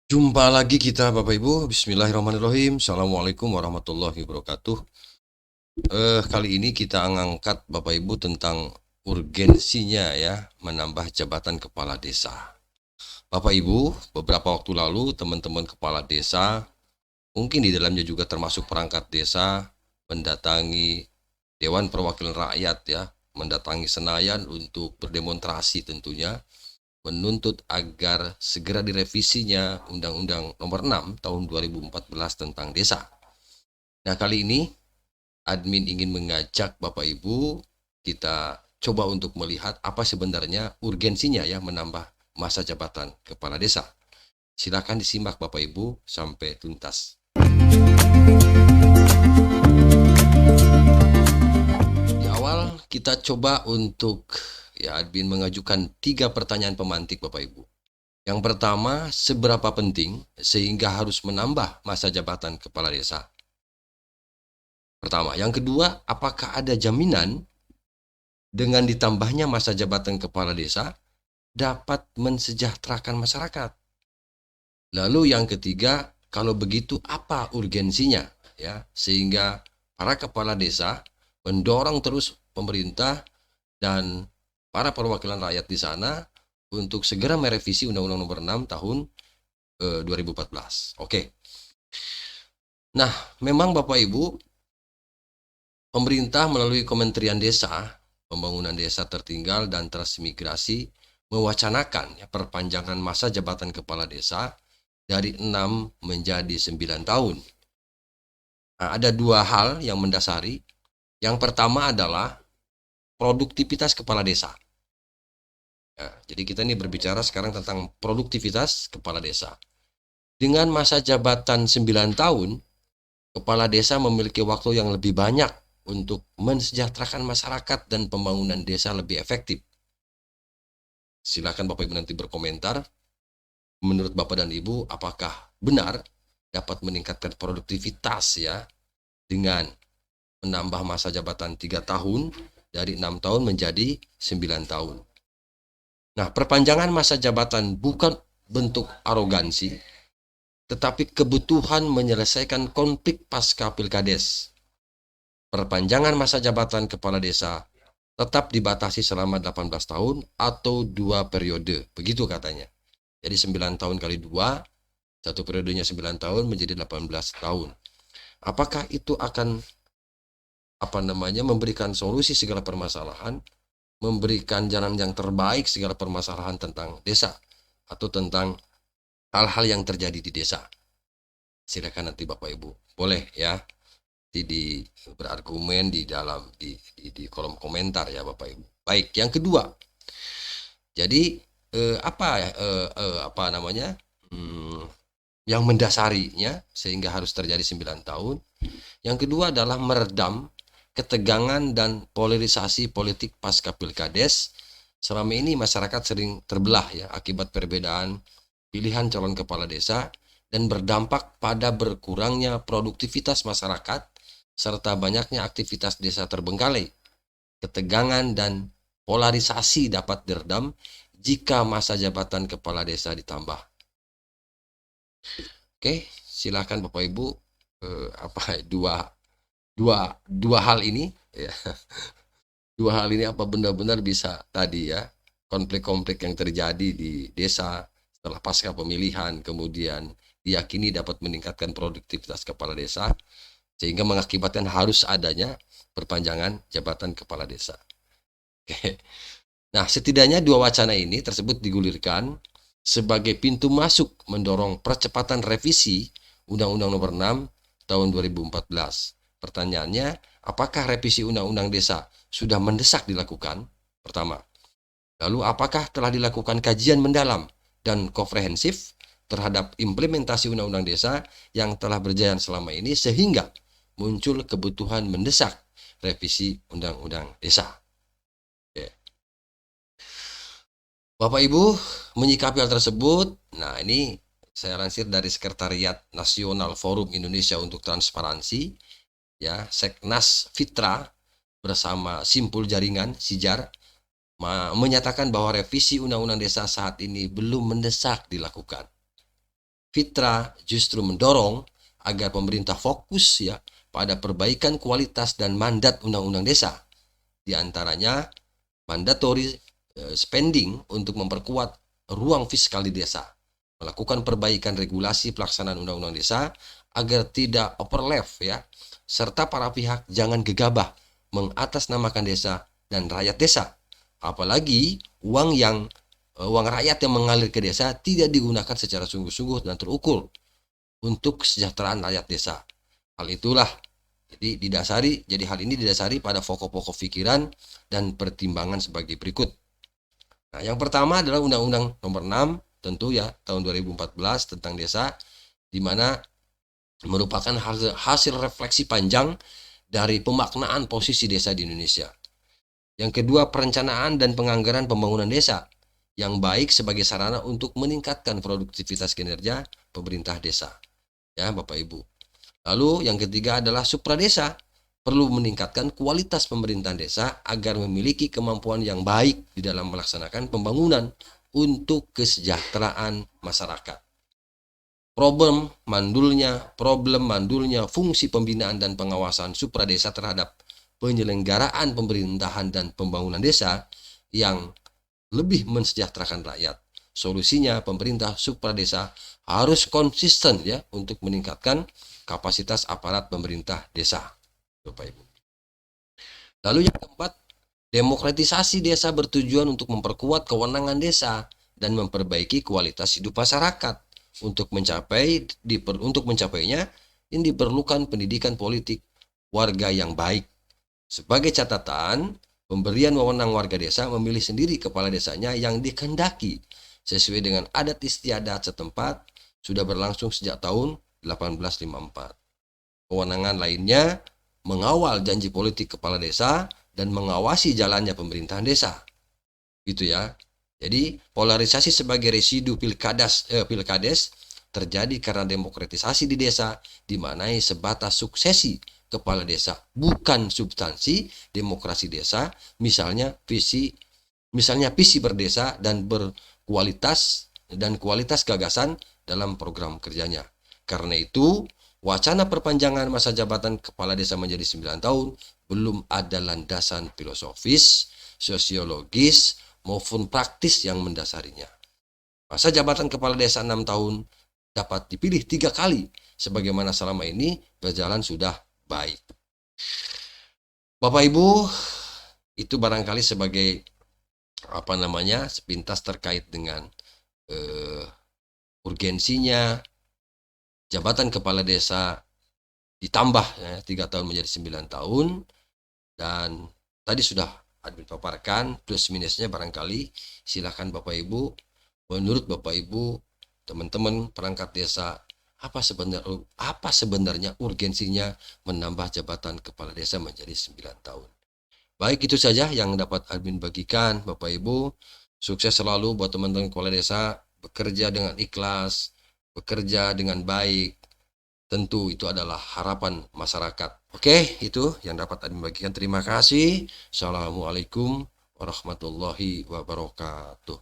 Jumpa lagi kita Bapak Ibu. Bismillahirrahmanirrahim. Assalamualaikum warahmatullahi wabarakatuh. Kali ini kita angkat Bapak Ibu tentang urgensinya ya menambah jabatan kepala desa. Bapak Ibu, beberapa waktu lalu teman-teman kepala desa, mungkin di dalamnya juga termasuk perangkat desa, mendatangi Dewan Perwakilan Rakyat ya, mendatangi Senayan untuk berdemonstrasi tentunya menuntut agar segera direvisinya Undang-Undang Nomor 6 Tahun 2014 tentang desa. Nah, kali ini admin ingin mengajak Bapak Ibu kita coba untuk melihat apa sebenarnya urgensinya ya menambah masa jabatan kepala desa. Silakan disimak Bapak Ibu sampai tuntas. Di awal kita coba untuk ya admin mengajukan 3 pertanyaan pemantik Bapak Ibu. Yang pertama, seberapa penting sehingga harus menambah masa jabatan kepala desa? Pertama. Yang kedua, apakah ada jaminan dengan ditambahnya masa jabatan kepala desa dapat mensejahterakan masyarakat? Lalu yang ketiga, kalau begitu apa urgensinya ya sehingga para kepala desa mendorong terus pemerintah dan para perwakilan rakyat di sana untuk segera merevisi Undang-Undang Nomor 6 Tahun 2014. Oke. Nah, memang Bapak Ibu, pemerintah melalui Kementerian Desa, Pembangunan Desa Tertinggal dan Transmigrasi mewacanakan ya, perpanjangan masa jabatan kepala desa dari 6 menjadi 9 tahun. Nah, ada 2 hal yang mendasari. Yang pertama adalah produktivitas kepala desa. Ya, jadi kita ini berbicara sekarang tentang produktivitas kepala desa. Dengan masa jabatan 9 tahun, kepala desa memiliki waktu yang lebih banyak untuk mensejahterakan masyarakat dan pembangunan desa lebih efektif. Silakan Bapak Ibu nanti berkomentar. Menurut Bapak dan Ibu, apakah benar dapat meningkatkan produktivitas ya dengan menambah masa jabatan 3 tahun dari 6 tahun menjadi 9 tahun. Nah, perpanjangan masa jabatan bukan bentuk arogansi, tetapi kebutuhan menyelesaikan konflik pasca pilkades. Perpanjangan masa jabatan kepala desa tetap dibatasi selama 18 tahun atau 2 periode. Begitu katanya. Jadi 9 tahun kali 2, satu periodenya 9 tahun menjadi 18 tahun. Apakah itu akan memberikan solusi segala permasalahan, memberikan jalan yang terbaik segala permasalahan tentang desa atau tentang hal-hal yang terjadi di desa? Silakan nanti Bapak Ibu. Boleh ya di berargumen di dalam di kolom komentar ya Bapak Ibu. Baik, yang kedua. Jadi apa namanya? Yang mendasarinya sehingga harus terjadi 9 tahun. Yang kedua adalah meredam ketegangan dan polarisasi politik pasca pilkades. Selama ini masyarakat sering terbelah ya akibat perbedaan pilihan calon kepala desa dan berdampak pada berkurangnya produktivitas masyarakat serta banyaknya aktivitas desa terbengkalai. Ketegangan dan polarisasi dapat diredam jika masa jabatan kepala desa ditambah. Oke, silakan Bapak Ibu dua dua dua hal ini ya. Dua hal ini apa benar-benar bisa tadi ya konflik-konflik yang terjadi di desa setelah pasca pemilihan kemudian diyakini dapat meningkatkan produktivitas kepala desa sehingga mengakibatkan harus adanya perpanjangan jabatan kepala desa. Oke. Nah, setidaknya 2 wacana ini tersebut digulirkan sebagai pintu masuk mendorong percepatan revisi Undang-Undang Nomor 6 Tahun 2014. Pertanyaannya, apakah revisi Undang-Undang Desa sudah mendesak dilakukan? Pertama. Lalu apakah telah dilakukan kajian mendalam dan komprehensif terhadap implementasi Undang-Undang Desa yang telah berjalan selama ini sehingga muncul kebutuhan mendesak revisi Undang-Undang Desa? Bapak Ibu menyikapi hal tersebut. Nah, ini saya lansir dari Sekretariat Nasional Forum Indonesia untuk Transparansi ya, Seknas Fitra bersama Simpul Jaringan Sijar menyatakan bahwa revisi Undang-Undang Desa saat ini belum mendesak dilakukan. Fitra justru mendorong agar pemerintah fokus ya pada perbaikan kualitas dan mandat undang-undang desa. Di antaranya mandatory spending untuk memperkuat ruang fiskal di desa, melakukan perbaikan regulasi pelaksanaan undang-undang desa agar tidak overlap ya, serta para pihak jangan gegabah mengatasnamakan desa dan rakyat desa. Apalagi uang rakyat yang mengalir ke desa tidak digunakan secara sungguh-sungguh dan terukur untuk kesejahteraan rakyat desa. Hal itulah jadi hal ini didasari pada pokok-pokok pikiran dan pertimbangan sebagai berikut. Nah, yang pertama adalah Undang-Undang Nomor 6 tentu ya tahun 2014 tentang desa, di mana merupakan hasil refleksi panjang dari pemaknaan posisi desa di Indonesia. Yang kedua, perencanaan dan penganggaran pembangunan desa yang baik sebagai sarana untuk meningkatkan produktivitas kinerja pemerintah desa. Ya, Bapak Ibu. Lalu yang ketiga adalah supradesa, perlu meningkatkan kualitas pemerintahan desa agar memiliki kemampuan yang baik di dalam melaksanakan pembangunan untuk kesejahteraan masyarakat. Problem mandulnya fungsi pembinaan dan pengawasan supradesa terhadap penyelenggaraan pemerintahan dan pembangunan desa yang lebih mensejahterakan rakyat. Solusinya pemerintah supradesa harus konsisten ya untuk meningkatkan kapasitas aparat pemerintah desa, Bapak Ibu. Lalu yang keempat, demokratisasi desa bertujuan untuk memperkuat kewenangan desa dan memperbaiki kualitas hidup masyarakat. Untuk mencapainya, ini diperlukan pendidikan politik warga yang baik. Sebagai catatan, pemberian wewenang warga desa memilih sendiri kepala desanya yang dikehendaki sesuai dengan adat istiadat setempat sudah berlangsung sejak tahun 1854. Kewenangan lainnya mengawal janji politik kepala desa dan mengawasi jalannya pemerintahan desa. Gitu ya. Jadi polarisasi sebagai residu pilkades terjadi karena demokratisasi di desa dimaknai sebatas suksesi kepala desa, bukan substansi demokrasi desa, misalnya visi berdesa dan kualitas gagasan dalam program kerjanya. Karena itu, wacana perpanjangan masa jabatan kepala desa menjadi 9 tahun belum ada landasan filosofis, sosiologis, maupun praktis yang mendasarinya. Masa jabatan kepala desa 6 tahun dapat dipilih 3 kali, sebagaimana selama ini berjalan sudah baik. Bapak Ibu, itu barangkali sebagai sepintas terkait dengan urgensinya jabatan kepala desa ditambah ya, 3 tahun menjadi 9 tahun. Dan tadi sudah admin paparkan plus minusnya, barangkali silakan Bapak Ibu, menurut Bapak Ibu, teman-teman perangkat desa, apa sebenarnya urgensinya menambah jabatan kepala desa menjadi 9 tahun. Baik, itu saja yang dapat admin bagikan Bapak Ibu. Sukses selalu buat teman-teman kepala desa, bekerja dengan ikhlas, bekerja dengan baik. Tentu itu adalah harapan masyarakat. Oke, itu yang dapat admin bagikan. Terima kasih. Assalamualaikum warahmatullahi wabarakatuh.